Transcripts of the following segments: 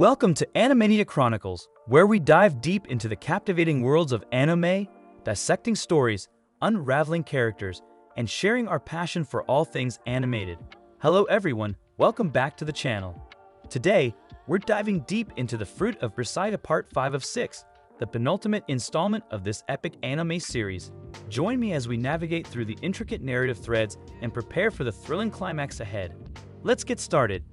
Welcome to Animania Chronicles, where we dive deep into the captivating worlds of anime, dissecting stories, unraveling characters, and sharing our passion for all things animated. Hello everyone, welcome back to the channel. Today, we're diving deep into the Fruit of Grisaia Part 5 of 6, the penultimate installment of this epic anime series. Join me as we navigate through the intricate narrative threads and prepare for the thrilling climax ahead. Let's get started.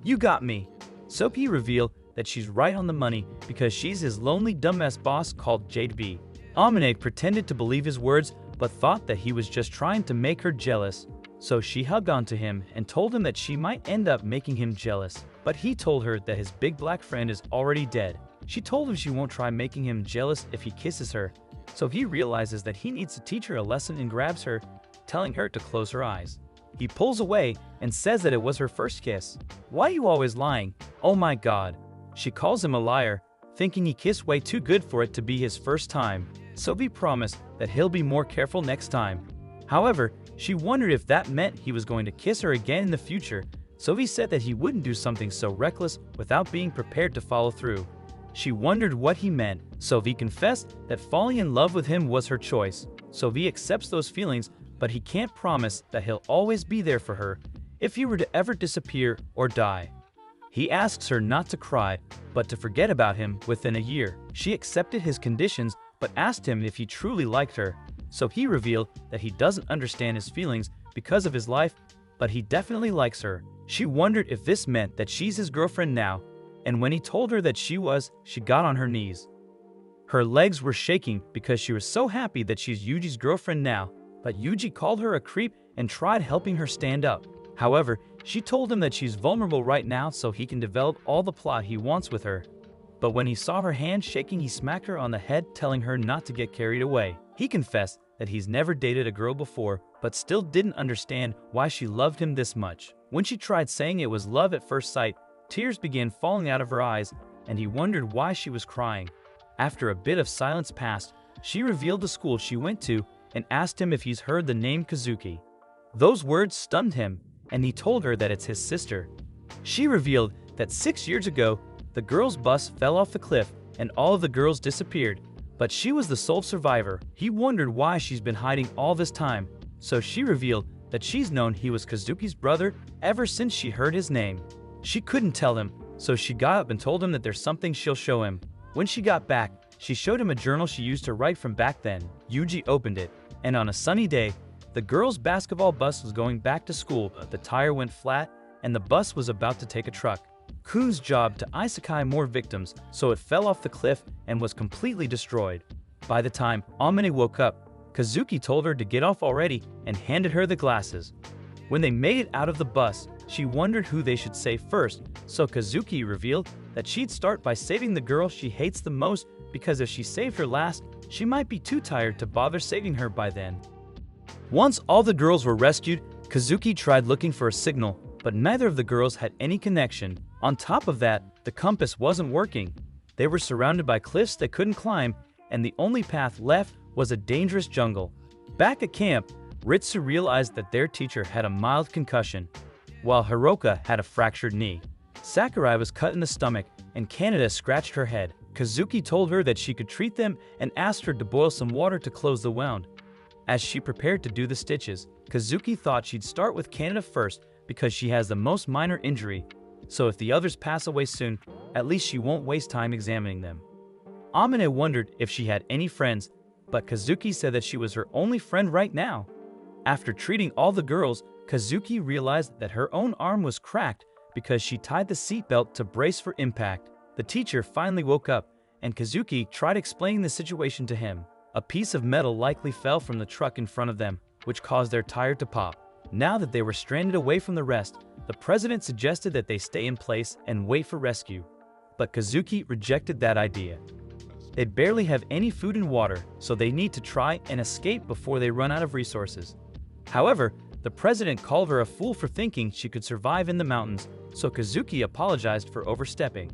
You got me. Soapy revealed that she's right on the money because she's his lonely dumbass boss called Jade B. Amine pretended to believe his words but thought that he was just trying to make her jealous. So she hugged onto him and told him that she might end up making him jealous. But he told her that his big black friend is already dead. She told him she won't try making him jealous if he kisses her. So he realizes that he needs to teach her a lesson and grabs her, telling her to close her eyes. He pulls away and says that it was her first kiss. Why are you always lying? Oh my god. She calls him a liar, thinking he kissed way too good for it to be his first time. Sophie promised that he'll be more careful next time. However, she wondered if that meant he was going to kiss her again in the future. Sophie said that he wouldn't do something so reckless without being prepared to follow through. She wondered what he meant. Sophie confessed that falling in love with him was her choice. Sophie accepts those feelings, but he can't promise that he'll always be there for her if he were to ever disappear or die. He asks her not to cry, but to forget about him within a year. She accepted his conditions, but asked him if he truly liked her. So he revealed that he doesn't understand his feelings because of his life, but he definitely likes her. She wondered if this meant that she's his girlfriend now, and when he told her that she was, she got on her knees. Her legs were shaking because she was so happy that she's Yuji's girlfriend now. But Yuji called her a creep and tried helping her stand up. However, she told him that she's vulnerable right now so he can develop all the plot he wants with her. But when he saw her hand shaking, he smacked her on the head, telling her not to get carried away. He confessed that he's never dated a girl before, but still didn't understand why she loved him this much. When she tried saying it was love at first sight, tears began falling out of her eyes, and he wondered why she was crying. After a bit of silence passed, she revealed the school she went to and asked him if he's heard the name Kazuki. Those words stunned him, and he told her that it's his sister. She revealed that 6 years ago, the girls' bus fell off the cliff and all of the girls disappeared, but she was the sole survivor. He wondered why she's been hiding all this time, so she revealed that she's known he was Kazuki's brother ever since she heard his name. She couldn't tell him, so she got up and told him that there's something she'll show him. When she got back, she showed him a journal she used to write from back then. Yuji opened it, and on a sunny day, the girls' basketball bus was going back to school. The tire went flat, and the bus was about to take a truck. Kun's job to isekai more victims, so it fell off the cliff and was completely destroyed. By the time Amine woke up, Kazuki told her to get off already and handed her the glasses. When they made it out of the bus, she wondered who they should save first, so Kazuki revealed that she'd start by saving the girl she hates the most because if she saved her last, she might be too tired to bother saving her by then. Once all the girls were rescued, Kazuki tried looking for a signal, but neither of the girls had any connection. On top of that, the compass wasn't working. They were surrounded by cliffs they couldn't climb, and the only path left was a dangerous jungle. Back at camp, Ritsu realized that their teacher had a mild concussion, while Hiroka had a fractured knee. Sakurai was cut in the stomach, and Kaneda scratched her head. Kazuki told her that she could treat them and asked her to boil some water to close the wound. As she prepared to do the stitches, Kazuki thought she'd start with Kaneda first because she has the most minor injury, so if the others pass away soon, at least she won't waste time examining them. Amine wondered if she had any friends, but Kazuki said that she was her only friend right now. After treating all the girls, Kazuki realized that her own arm was cracked because she tied the seatbelt to brace for impact. The teacher finally woke up, and Kazuki tried explaining the situation to him. A piece of metal likely fell from the truck in front of them, which caused their tire to pop. Now that they were stranded away from the rest, the president suggested that they stay in place and wait for rescue. But Kazuki rejected that idea. They barely have any food and water, so they need to try and escape before they run out of resources. However, the president called her a fool for thinking she could survive in the mountains, so Kazuki apologized for overstepping.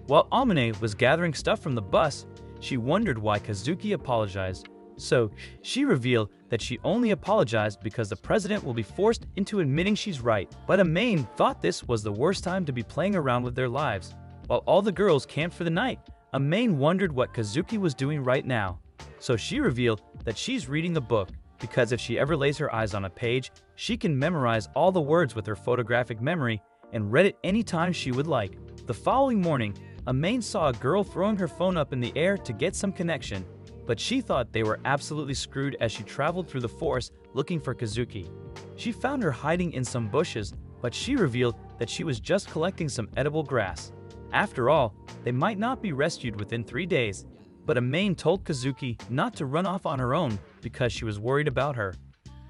While Amine was gathering stuff from the bus, she wondered why Kazuki apologized, so she revealed that she only apologized because the president will be forced into admitting she's right. But Amine thought this was the worst time to be playing around with their lives. While all the girls camped for the night, Amain wondered what Kazuki was doing right now. So she revealed that she's reading the book, because if she ever lays her eyes on a page, she can memorize all the words with her photographic memory and read it anytime she would like. The following morning, Amain saw a girl throwing her phone up in the air to get some connection, but she thought they were absolutely screwed as she traveled through the forest looking for Kazuki. She found her hiding in some bushes, but she revealed that she was just collecting some edible grass. After all, they might not be rescued within 3 days, but Amain told Kazuki not to run off on her own because she was worried about her.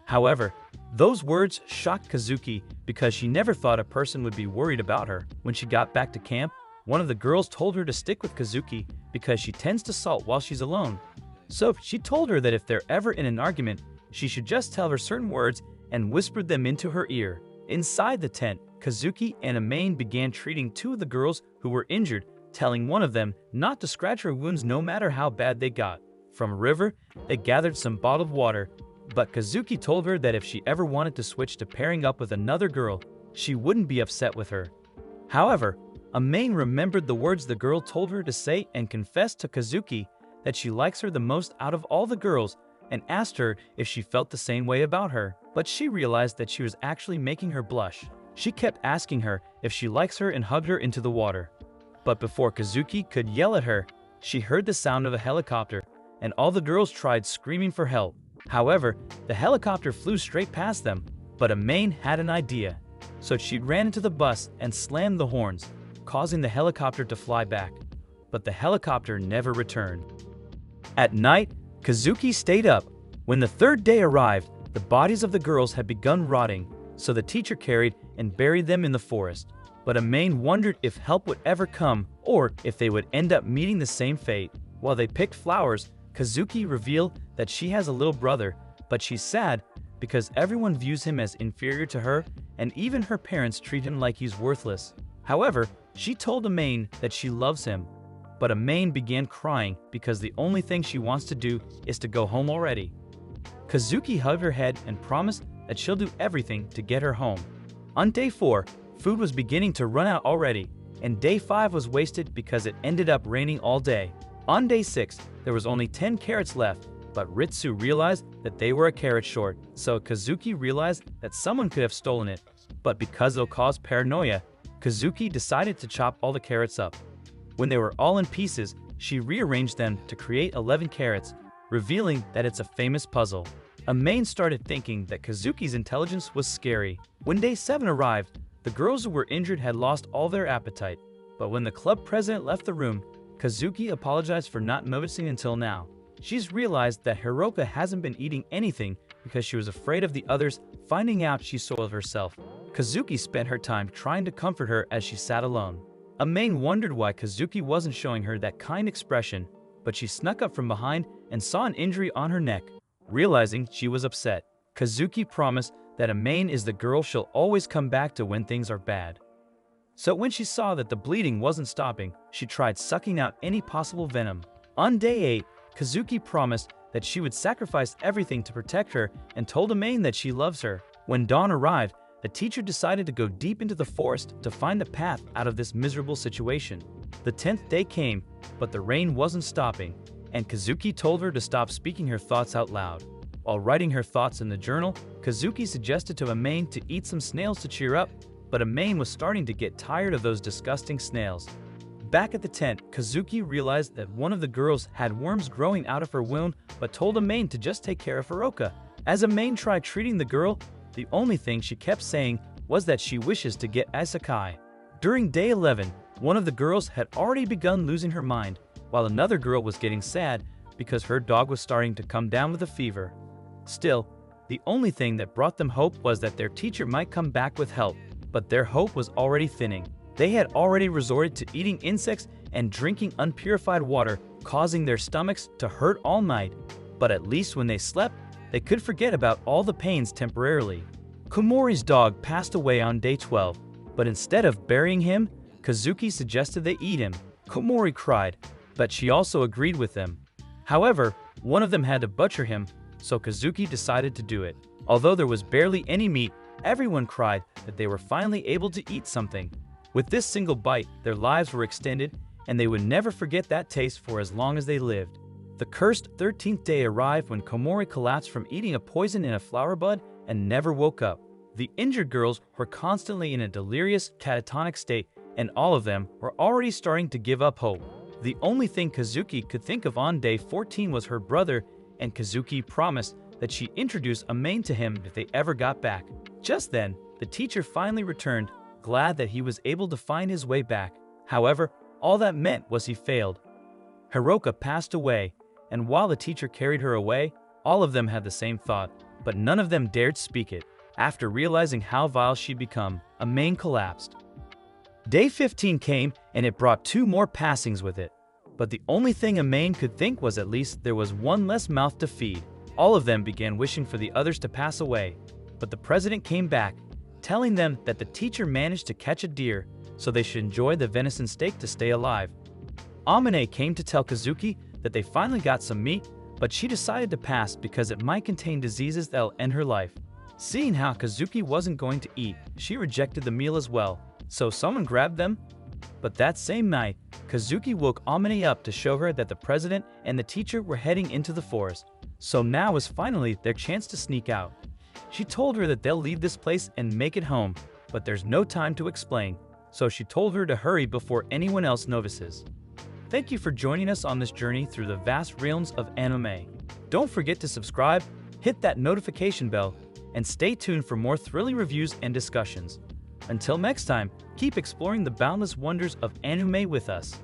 However, those words shocked Kazuki because she never thought a person would be worried about her. When she got back to camp, one of the girls told her to stick with Kazuki because she tends to sulk while she's alone. So she told her that if they're ever in an argument, she should just tell her certain words and whispered them into her ear. Inside the tent, Kazuki and Amain began treating 2 of the girls who were injured, telling one of them not to scratch her wounds no matter how bad they got. From a river, they gathered some bottled water, but Kazuki told her that if she ever wanted to switch to pairing up with another girl, she wouldn't be upset with her. However, Amain remembered the words the girl told her to say and confessed to Kazuki that she likes her the most out of all the girls and asked her if she felt the same way about her, but she realized that she was actually making her blush. She kept asking her if she likes her and hugged her into the water. But before Kazuki could yell at her, she heard the sound of a helicopter, and all the girls tried screaming for help. However, the helicopter flew straight past them, but Amain had an idea. So she ran into the bus and slammed the horns, causing the helicopter to fly back. But the helicopter never returned. At night, Kazuki stayed up. When the 3rd day arrived, the bodies of the girls had begun rotting, so the teacher carried and buried them in the forest. But Amain wondered if help would ever come or if they would end up meeting the same fate. While they picked flowers, Kazuki revealed that she has a little brother, but she's sad because everyone views him as inferior to her and even her parents treat him like he's worthless. However, she told Amain that she loves him, but Amain began crying because the only thing she wants to do is to go home already. Kazuki hugged her head and promised that she'll do everything to get her home. On day 4, food was beginning to run out already, and day 5 was wasted because it ended up raining all day. On day 6, there was only 10 carrots left, but Ritsu realized that they were a carrot short, so Kazuki realized that someone could have stolen it. But because it'll cause paranoia, Kazuki decided to chop all the carrots up. When they were all in pieces, she rearranged them to create 11 carrots, revealing that it's a famous puzzle. Amain started thinking that Kazuki's intelligence was scary. When day 7 arrived, the girls who were injured had lost all their appetite, but when the club president left the room, Kazuki apologized for not noticing until now. She's realized that Hiroka hasn't been eating anything because she was afraid of the others finding out she soiled herself. Kazuki spent her time trying to comfort her as she sat alone. Amain wondered why Kazuki wasn't showing her that kind expression, but she snuck up from behind and saw an injury on her neck. Realizing she was upset, Kazuki promised that Amain is the girl she'll always come back to when things are bad. So when she saw that the bleeding wasn't stopping, she tried sucking out any possible venom. On day 8, Kazuki promised that she would sacrifice everything to protect her and told Amain that she loves her. When dawn arrived, the teacher decided to go deep into the forest to find a path out of this miserable situation. The 10th day came, but the rain wasn't stopping, and Kazuki told her to stop speaking her thoughts out loud. While writing her thoughts in the journal, Kazuki suggested to Amain to eat some snails to cheer up, but Amain was starting to get tired of those disgusting snails. Back at the tent, Kazuki realized that one of the girls had worms growing out of her wound, but told Amain to just take care of Hiroka. As Amain tried treating the girl, the only thing she kept saying was that she wishes to get isekai. During day 11, one of the girls had already begun losing her mind, while another girl was getting sad because her dog was starting to come down with a fever. Still, the only thing that brought them hope was that their teacher might come back with help, but their hope was already thinning. They had already resorted to eating insects and drinking unpurified water, causing their stomachs to hurt all night. But at least when they slept, they could forget about all the pains temporarily. Komori's dog passed away on day 12, but instead of burying him, Kazuki suggested they eat him. Komori cried, but she also agreed with them. However, one of them had to butcher him, so Kazuki decided to do it. Although there was barely any meat, everyone cried that they were finally able to eat something. With this single bite, their lives were extended, and they would never forget that taste for as long as they lived. The cursed 13th day arrived when Komori collapsed from eating a poison in a flower bud and never woke up. The injured girls were constantly in a delirious, catatonic state, and all of them were already starting to give up hope. The only thing Kazuki could think of on day 14 was her brother, and Kazuki promised that she'd introduce a maid to him if they ever got back. Just then, the teacher finally returned, glad that he was able to find his way back. However, all that meant was he failed. Hiroka passed away, and while the teacher carried her away, all of them had the same thought, but none of them dared speak it. After realizing how vile she'd become, a main collapsed. Day 15 came, and it brought 2 more passings with it. But the only thing Amain could think was at least there was one less mouth to feed. All of them began wishing for the others to pass away, but the president came back, telling them that the teacher managed to catch a deer, so they should enjoy the venison steak to stay alive. Amane came to tell Kazuki that they finally got some meat, but she decided to pass because it might contain diseases that'll end her life. Seeing how Kazuki wasn't going to eat, she rejected the meal as well, so someone grabbed them. But that same night, Kazuki woke Amane up to show her that the president and the teacher were heading into the forest, so now was finally their chance to sneak out. She told her that they'll leave this place and make it home, but there's no time to explain, so she told her to hurry before anyone else notices. Thank you for joining us on this journey through the vast realms of anime. Don't forget to subscribe, hit that notification bell, and stay tuned for more thrilling reviews and discussions. Until next time, keep exploring the boundless wonders of anime with us.